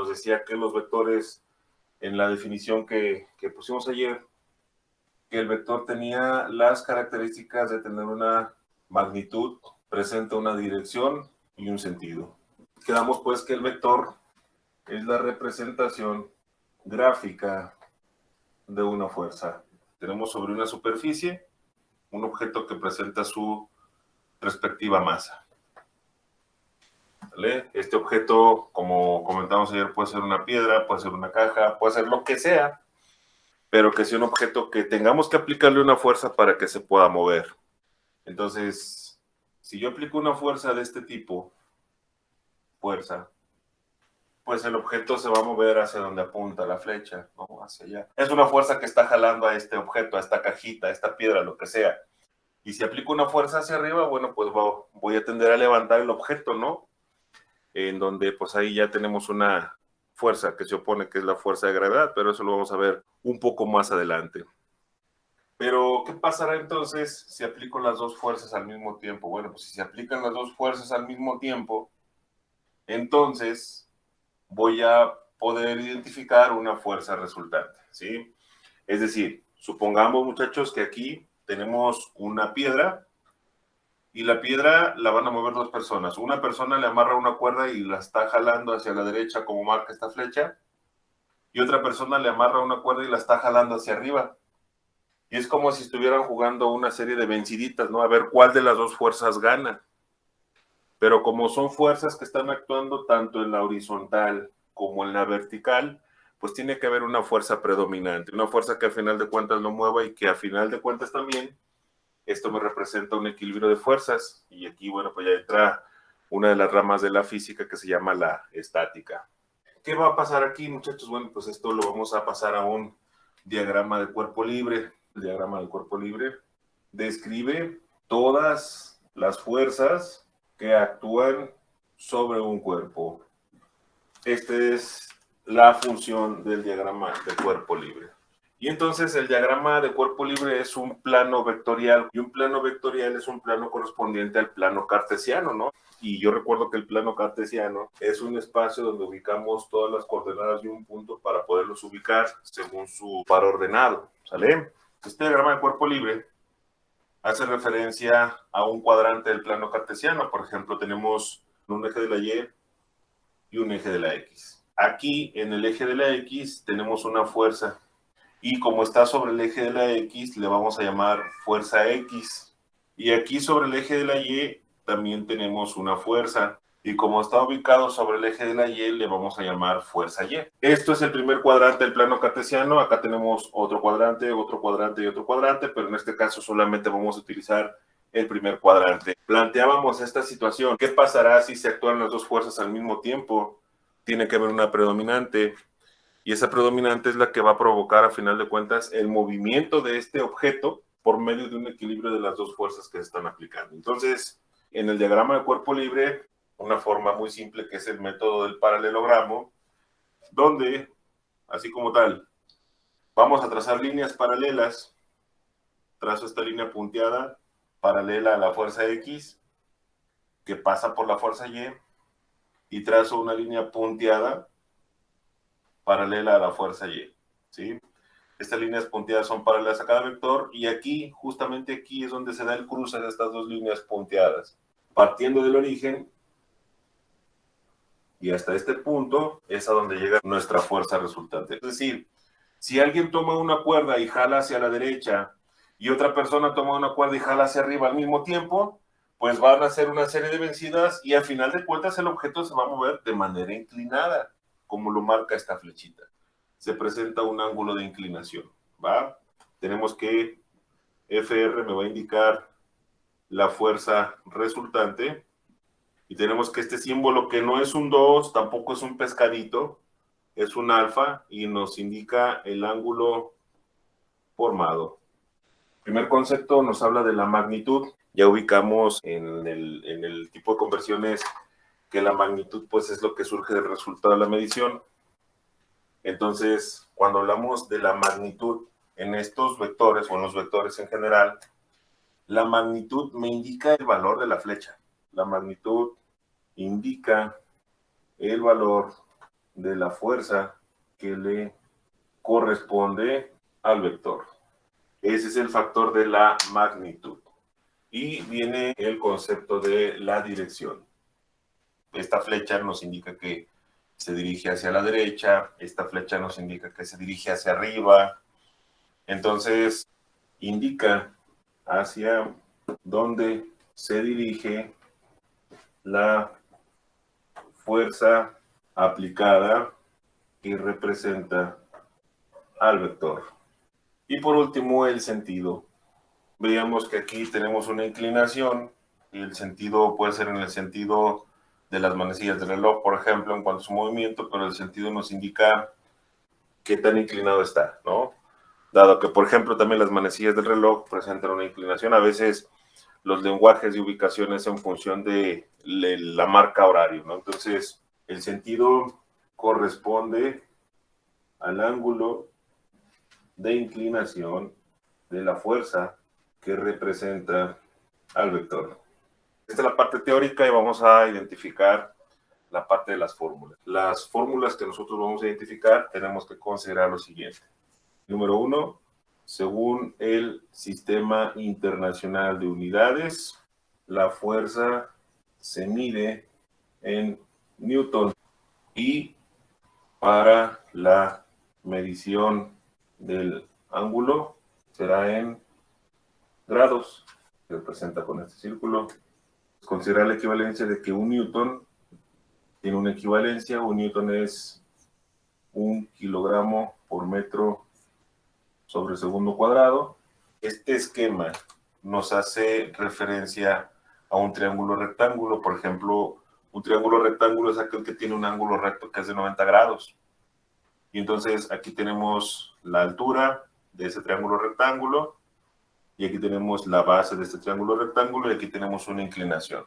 nos decía que los vectores, en la definición que pusimos ayer, que el vector tenía las características de tener una magnitud, presenta una dirección y un sentido. Quedamos pues que el vector es la representación gráfica de una fuerza. Tenemos sobre una superficie un objeto que presenta su respectiva masa. ¿Vale? Este objeto, como comentamos ayer, puede ser una piedra, puede ser una caja, puede ser lo que sea, pero que sea un objeto que tengamos que aplicarle una fuerza para que se pueda mover. Entonces, si yo aplico una fuerza de este tipo, fuerza, pues el objeto se va a mover hacia donde apunta la flecha, ¿no? Hacia allá. Es una fuerza que está jalando a este objeto, a esta cajita, a esta piedra, lo que sea. Y si aplico una fuerza hacia arriba, bueno, pues voy a tender a levantar el objeto, ¿no? En donde pues ahí ya tenemos una fuerza que se opone, que es la fuerza de gravedad, pero eso lo vamos a ver un poco más adelante. Pero, ¿qué pasará entonces si aplico las dos fuerzas al mismo tiempo? Bueno, pues si se aplican las dos fuerzas al mismo tiempo, entonces voy a poder identificar una fuerza resultante, ¿sí? Es decir, supongamos, muchachos, que aquí tenemos una piedra y la piedra la van a mover dos personas. Una persona le amarra una cuerda y la está jalando hacia la derecha como marca esta flecha, y otra persona le amarra una cuerda y la está jalando hacia arriba. Y es como si estuvieran jugando una serie de venciditas, ¿no? A ver cuál de las dos fuerzas gana. Pero como son fuerzas que están actuando tanto en la horizontal como en la vertical, pues tiene que haber una fuerza predominante, una fuerza que al final de cuentas lo mueva y que al final de cuentas también esto me representa un equilibrio de fuerzas. Y aquí, bueno, pues ya entra una de las ramas de la física que se llama la estática. ¿Qué va a pasar aquí, muchachos? Bueno, pues esto lo vamos a pasar a un diagrama de cuerpo libre. El diagrama del cuerpo libre describe todas las fuerzas que actúan sobre un cuerpo. Esta es la función del diagrama de cuerpo libre. Y entonces el diagrama de cuerpo libre es un plano vectorial, y un plano vectorial es un plano correspondiente al plano cartesiano, ¿no? Y yo recuerdo que el plano cartesiano es un espacio donde ubicamos todas las coordenadas de un punto para poderlos ubicar según su par ordenado, ¿sale? Este diagrama de cuerpo libre hace referencia a un cuadrante del plano cartesiano. Por ejemplo, tenemos un eje de la Y y un eje de la X. Aquí, en el eje de la X, tenemos una fuerza. Y como está sobre el eje de la X, le vamos a llamar fuerza X. Y aquí sobre el eje de la Y también tenemos una fuerza. Y como está ubicado sobre el eje de la Y, le vamos a llamar fuerza Y. Esto es el primer cuadrante del plano cartesiano. Acá tenemos otro cuadrante y otro cuadrante, pero en este caso solamente vamos a utilizar el primer cuadrante. Planteábamos esta situación. ¿Qué pasará si se actúan las dos fuerzas al mismo tiempo? Tiene que haber una predominante. Y esa predominante es la que va a provocar, a final de cuentas, el movimiento de este objeto por medio de un equilibrio de las dos fuerzas que se están aplicando. Entonces, en el diagrama de cuerpo libre, una forma muy simple que es el método del paralelogramo, donde, así como tal, vamos a trazar líneas paralelas. Trazo esta línea punteada, paralela a la fuerza X, que pasa por la fuerza y trazo una línea punteada paralela a la fuerza Y, ¿sí? Estas líneas punteadas son paralelas a cada vector, y aquí, justamente aquí, es donde se da el cruce de estas dos líneas punteadas. Partiendo del origen y hasta este punto, es a donde llega nuestra fuerza resultante. Es decir, si alguien toma una cuerda y jala hacia la derecha, y otra persona toma una cuerda y jala hacia arriba al mismo tiempo, pues van a hacer una serie de vencidas, y al final de cuentas el objeto se va a mover de manera inclinada, como lo marca esta flechita. Se presenta un ángulo de inclinación, ¿va? Tenemos que FR me va a indicar la fuerza resultante, y tenemos que este símbolo, que no es un 2, tampoco es un pescadito, es un alfa, y nos indica el ángulo formado. El primer concepto nos habla de la magnitud. Ya ubicamos en el tipo de conversiones que la magnitud pues es lo que surge del resultado de la medición. Entonces, cuando hablamos de la magnitud en estos vectores o en los vectores en general, la magnitud me indica el valor de la flecha. La magnitud indica el valor de la fuerza que le corresponde al vector. Ese es el factor de la magnitud. Y viene el concepto de la dirección. Esta flecha nos indica que se dirige hacia la derecha, esta flecha nos indica que se dirige hacia arriba. Entonces, indica hacia dónde se dirige la fuerza aplicada que representa al vector. Y por último, el sentido. Veíamos que aquí tenemos una inclinación y el sentido puede ser en el sentido de las manecillas del reloj, por ejemplo, en cuanto a su movimiento, pero el sentido nos indica qué tan inclinado está, ¿no? Dado que, por ejemplo, también las manecillas del reloj presentan una inclinación, a veces los lenguajes de ubicación es en función de la marca horario, ¿no? Entonces, el sentido corresponde al ángulo de inclinación de la fuerza que representa al vector. Esta es la parte teórica y vamos a identificar la parte de las fórmulas. Las fórmulas que nosotros vamos a identificar tenemos que considerar lo siguiente. Número 1, según el Sistema Internacional de Unidades, la fuerza se mide en newton y para la medición del ángulo será en grados, se representa con este círculo. Considerar la equivalencia de que un newton tiene una equivalencia, un newton es 1 kilogramo por metro sobre segundo cuadrado. Este esquema nos hace referencia a un triángulo rectángulo. Por ejemplo, un triángulo rectángulo es aquel que tiene un ángulo recto que es de 90 grados. Y entonces aquí tenemos la altura de ese triángulo rectángulo y aquí tenemos la base de este triángulo rectángulo y aquí tenemos una inclinación.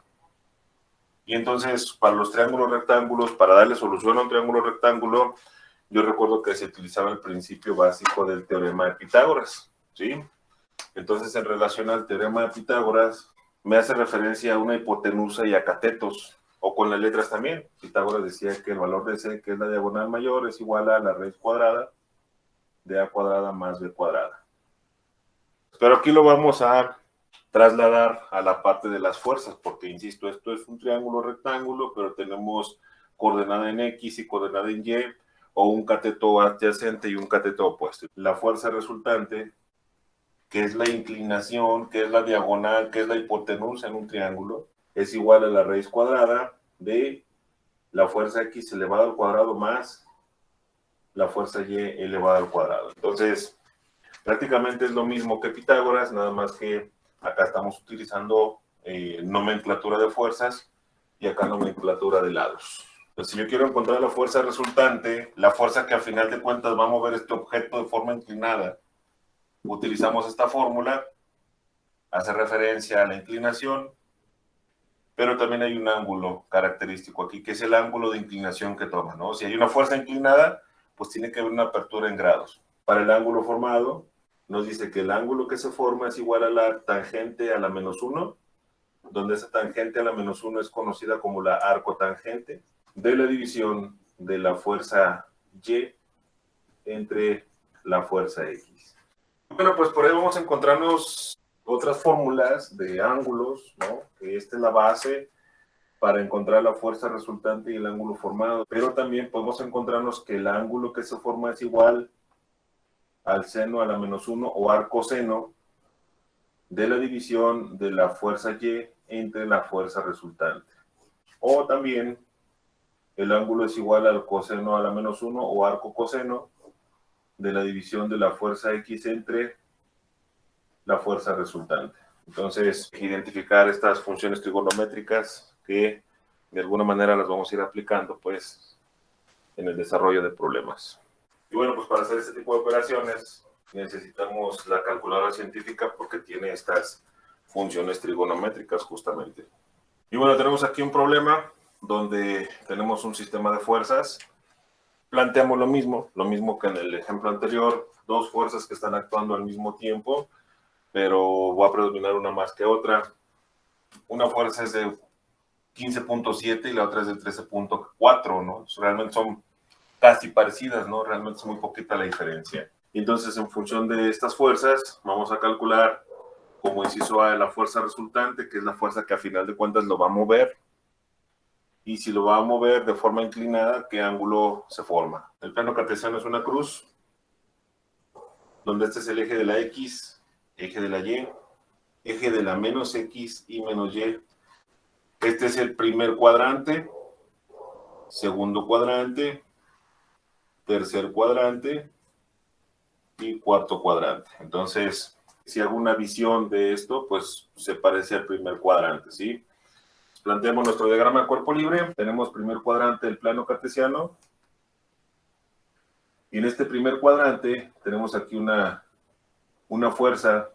Y entonces, para los triángulos rectángulos, para darle solución a un triángulo rectángulo, yo recuerdo que se utilizaba el principio básico del teorema de Pitágoras, ¿sí? Entonces, en relación al teorema de Pitágoras, me hace referencia a una hipotenusa y a catetos, o con las letras también. Pitágoras decía que el valor de C, que es la diagonal mayor, es igual a la raíz cuadrada de A cuadrada más B cuadrada. Pero aquí lo vamos a trasladar a la parte de las fuerzas, porque, insisto, esto es un triángulo rectángulo, pero tenemos coordenada en X y coordenada en Y, o un cateto adyacente y un cateto opuesto. La fuerza resultante, que es la inclinación, que es la diagonal, que es la hipotenusa en un triángulo, es igual a la raíz cuadrada de la fuerza X elevada al cuadrado más la fuerza Y elevada al cuadrado. Entonces, prácticamente es lo mismo que Pitágoras, nada más que acá estamos utilizando nomenclatura de fuerzas y acá nomenclatura de lados. Entonces, si yo quiero encontrar la fuerza resultante, la fuerza que al final de cuentas va a mover este objeto de forma inclinada, utilizamos esta fórmula, hace referencia a la inclinación, pero también hay un ángulo característico aquí, que es el ángulo de inclinación que toma, ¿no? Si hay una fuerza inclinada, pues tiene que haber una apertura en grados. Para el ángulo formado, nos dice que el ángulo que se forma es igual a la tangente a la menos 1, donde esa tangente a la menos 1 es conocida como la arcotangente de la división de la fuerza Y entre la fuerza X. Bueno, pues por ahí vamos a encontrarnos otras fórmulas de ángulos, ¿no? Que esta es la base para encontrar la fuerza resultante y el ángulo formado, pero también podemos encontrarnos que el ángulo que se forma es igual al seno a la menos 1 o arcoseno de la división de la fuerza Y entre la fuerza resultante. O también el ángulo es igual al coseno a la menos 1 o arco coseno de la división de la fuerza X entre la fuerza resultante. Entonces, identificar estas funciones trigonométricas que de alguna manera las vamos a ir aplicando, pues, en el desarrollo de problemas. Y bueno, pues para hacer este tipo de operaciones necesitamos la calculadora científica porque tiene estas funciones trigonométricas justamente. Y bueno, tenemos aquí un problema donde tenemos un sistema de fuerzas. Planteamos lo mismo que en el ejemplo anterior, dos fuerzas que están actuando al mismo tiempo, pero va a predominar una más que otra. Una fuerza es de 15.7 y la otra es de 13.4, ¿no? Realmente son casi parecidas, ¿no? Realmente es muy poquita la diferencia. Entonces, en función de estas fuerzas, vamos a calcular como inciso A la fuerza resultante, que es la fuerza que a final de cuentas lo va a mover. Y si lo va a mover de forma inclinada, ¿qué ángulo se forma? El plano cartesiano es una cruz, donde este es el eje de la X, eje de la Y, eje de la menos X y menos Y. Este es el primer cuadrante, segundo cuadrante, tercer cuadrante y cuarto cuadrante. Entonces, si hago una visión de esto, pues se parece al primer cuadrante, ¿sí? Planteamos nuestro diagrama de cuerpo libre. Tenemos primer cuadrante del plano cartesiano. Y en este primer cuadrante tenemos aquí una fuerza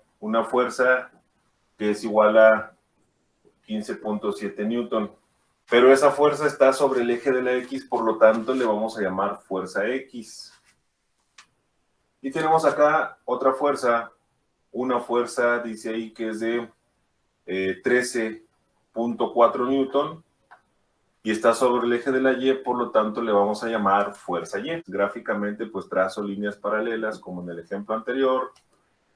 que es igual a 15.7 Newton. Pero esa fuerza está sobre el eje de la X, por lo tanto le vamos a llamar fuerza X. Y tenemos acá otra fuerza, una fuerza, dice ahí, que es de 13.4 Newton y está sobre el eje de la Y, por lo tanto le vamos a llamar fuerza Y. Gráficamente, pues trazo líneas paralelas como en el ejemplo anterior,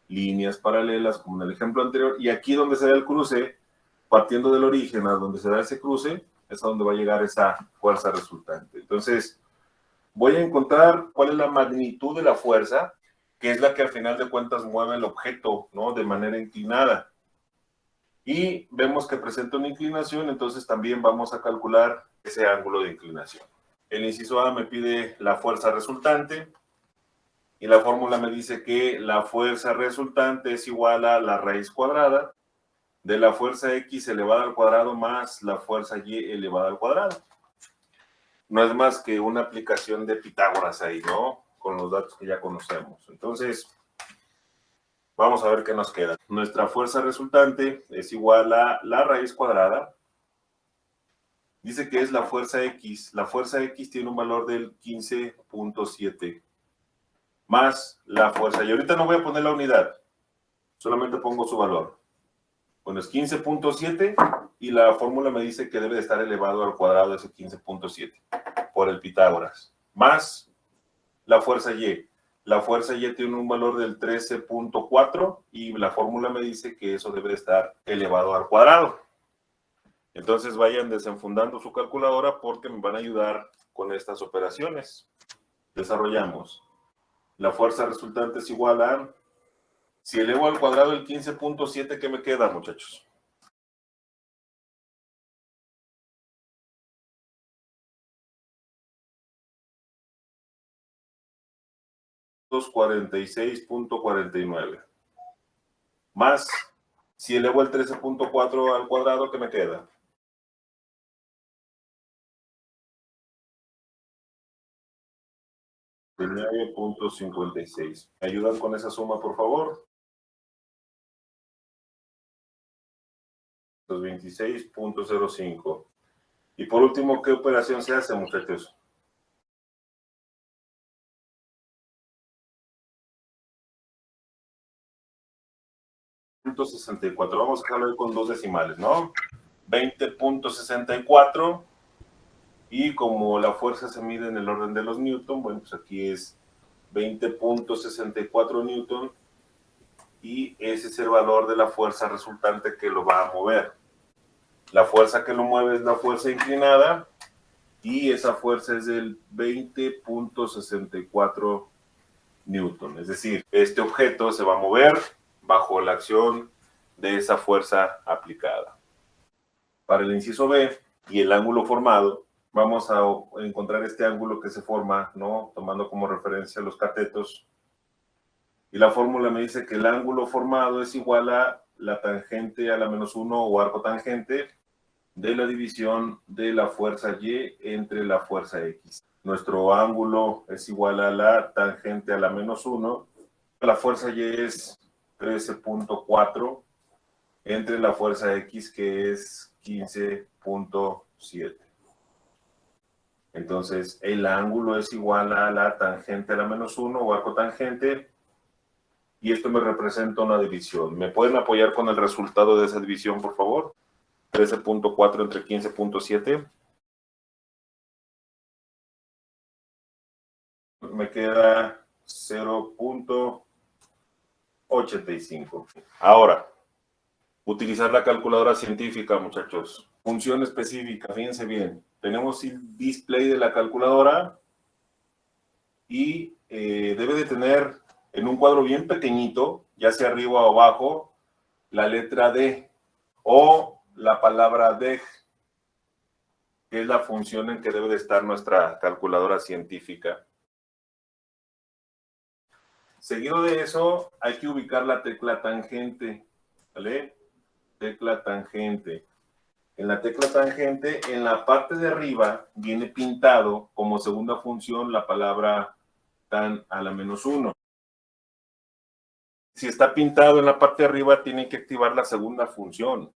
líneas paralelas como en el ejemplo anterior, y aquí donde se da el cruce, partiendo del origen a donde se da ese cruce, es a donde va a llegar esa fuerza resultante. Entonces, voy a encontrar cuál es la magnitud de la fuerza, que es la que al final de cuentas mueve el objeto, ¿no? De manera inclinada. Y vemos que presenta una inclinación, entonces también vamos a calcular ese ángulo de inclinación. El inciso A me pide la fuerza resultante, y la fórmula me dice que la fuerza resultante es igual a la raíz cuadrada de la fuerza X elevada al cuadrado más la fuerza Y elevada al cuadrado. No es más que una aplicación de Pitágoras ahí, ¿no? Con los datos que ya conocemos. Entonces, vamos a ver qué nos queda. Nuestra fuerza resultante es igual a la raíz cuadrada. Dice que es la fuerza X. La fuerza X tiene un valor del 15.7 más la fuerza. Y ahorita no voy a poner la unidad, solamente pongo su valor. Bueno, es 15.7 y la fórmula me dice que debe de estar elevado al cuadrado de ese 15.7 por el Pitágoras. Más la fuerza Y. La fuerza Y tiene un valor del 13.4 y la fórmula me dice que eso debe de estar elevado al cuadrado. Entonces vayan desenfundando su calculadora porque me van a ayudar con estas operaciones. Desarrollamos. La fuerza resultante es igual a, si elevo al cuadrado el 15.7, ¿qué me queda, muchachos? $46.49. Más, si elevo el 13.4 al cuadrado, ¿qué me queda? 9.56. ¿Me ayudan con esa suma, por favor? 26.05. Y por último, ¿qué operación se hace, muchachos? .64. Vamos a dejarlo ahí con dos decimales, ¿no? 20.64. Y como la fuerza se mide en el orden de los newton, bueno, pues aquí es 20.64 newton. Y ese es el valor de la fuerza resultante que lo va a mover. La fuerza que lo mueve es la fuerza inclinada y esa fuerza es del 20.64 newton. Es decir, este objeto se va a mover bajo la acción de esa fuerza aplicada. Para el inciso B y el ángulo formado, vamos a encontrar este ángulo que se forma, ¿no? Tomando como referencia los catetos. Y la fórmula me dice que el ángulo formado es igual a la tangente a la menos 1 o arco tangente de la división de la fuerza Y entre la fuerza X. Nuestro ángulo es igual a la tangente a la menos 1. La fuerza Y es 13.4 entre la fuerza X, que es 15.7. Entonces, el ángulo es igual a la tangente a la menos 1 o arco tangente. Y esto me representa una división. ¿Me pueden apoyar con el resultado de esa división, por favor? 13.4 entre 15.7. me queda 0.85. Ahora, utilizar la calculadora científica, muchachos. Función específica, fíjense bien. Tenemos el display de la calculadora y debe de tener en un cuadro bien pequeñito, ya sea arriba o abajo, la letra D o la palabra DEG, que es la función en que debe de estar nuestra calculadora científica. Seguido de eso, hay que ubicar la tecla tangente, ¿vale? Tecla tangente. En la tecla tangente, en la parte de arriba, viene pintado como segunda función la palabra tan a la -1. Si está pintado en la parte de arriba, tienen que activar la segunda función.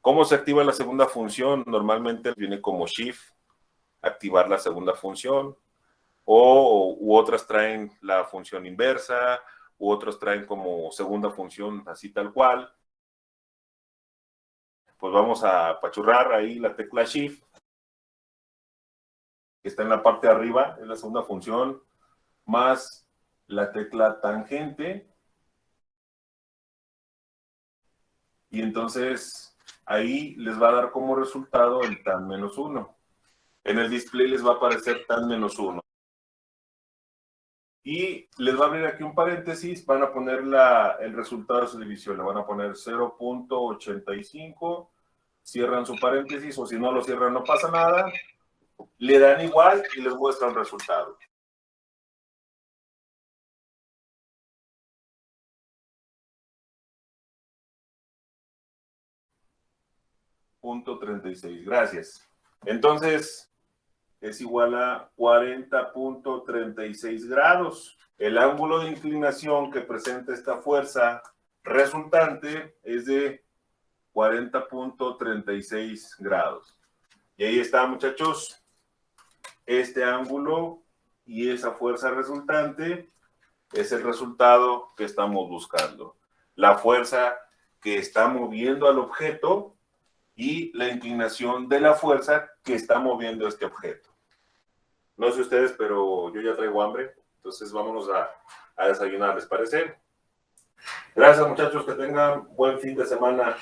¿Cómo se activa la segunda función? Normalmente viene como Shift, activar la segunda función, u otras traen la función inversa, u otros traen como segunda función así tal cual. Pues vamos a apachurrar ahí la tecla Shift, que está en la parte de arriba, es la segunda función, más la tecla tangente. Y entonces ahí les va a dar como resultado el tan -1. En el display les va a aparecer tan -1. Y les va a abrir aquí un paréntesis, van a poner el resultado de su división, le van a poner 0.85, cierran su paréntesis, o si no lo cierran no pasa nada, le dan igual y les muestra un resultado. .36, gracias. Entonces, es igual a 40.36 grados. El ángulo de inclinación que presenta esta fuerza resultante es de 40.36 grados. Y ahí está, muchachos, este ángulo y esa fuerza resultante es el resultado que estamos buscando. La fuerza que está moviendo al objeto y la inclinación de la fuerza que está moviendo este objeto. No sé ustedes, pero yo ya traigo hambre, entonces vámonos a desayunar, ¿les parece? Gracias, muchachos, que tengan buen fin de semana.